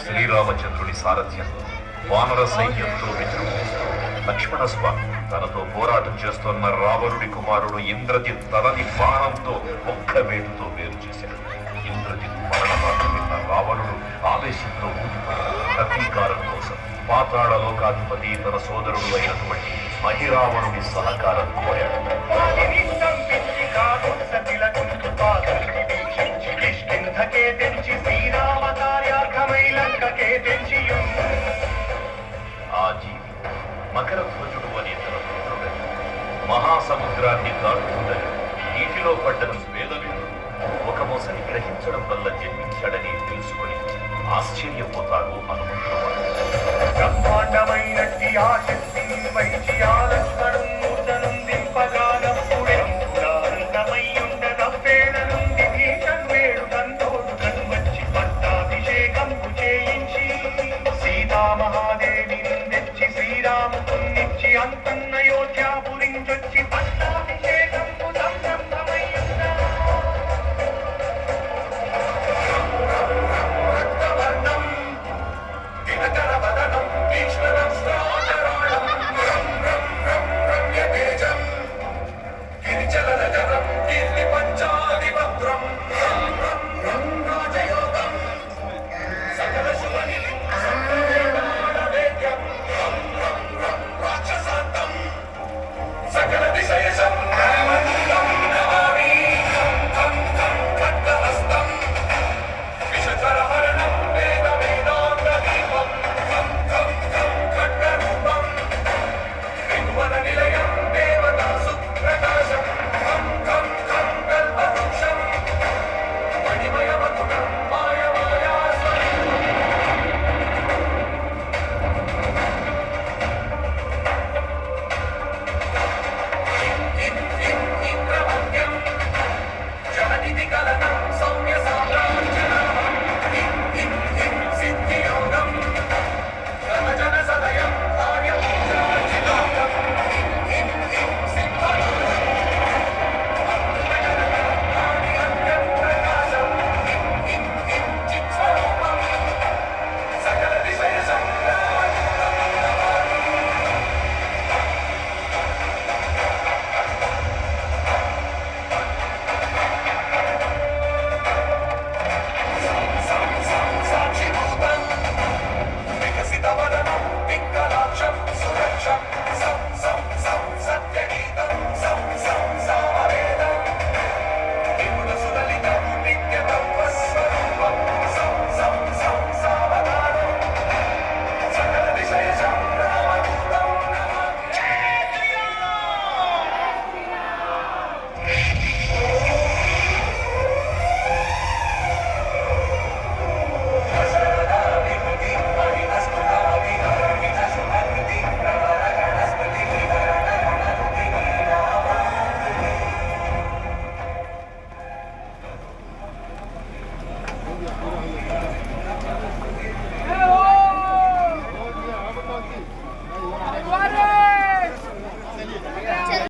శ్రీరామచంద్రుడి సారథ్యం వానర సైన్యంతో విజృంభిస్తూ లక్ష్మణస్వామి తనతో పోరాటం చేస్తున్న రావణుడి కుమారుడు ఇంద్రజిత్ తలని బాణంతో ఒక్క వేటుతో వేరు చేశాడు. ఇంద్రజిత్ మరణవార్త విన్న రావణుడు ఆవేశంతో ఊగిపోయాడు. ప్రతీకారం కోసం పాతాళ లోకాధిపతి తన సోదరుడు అయినటువంటి మహిరావణుడి సహకారం కోరాడు. ఆ జీవి మకర ధ్వజుడు అనే తన పుత్రుడని మహాసముద్రాన్ని దాటుతుందని నీటిలో పడ్డన స్వేదవిందు ఒక మొసలి గ్రహించడం వల్ల జన్మించాడని తెలుసుకుని ఆశ్చర్యపోతాడు హనుమంతుడు. బ్రహ్మాండమైనట్టి ఆ శక్తిని వైచి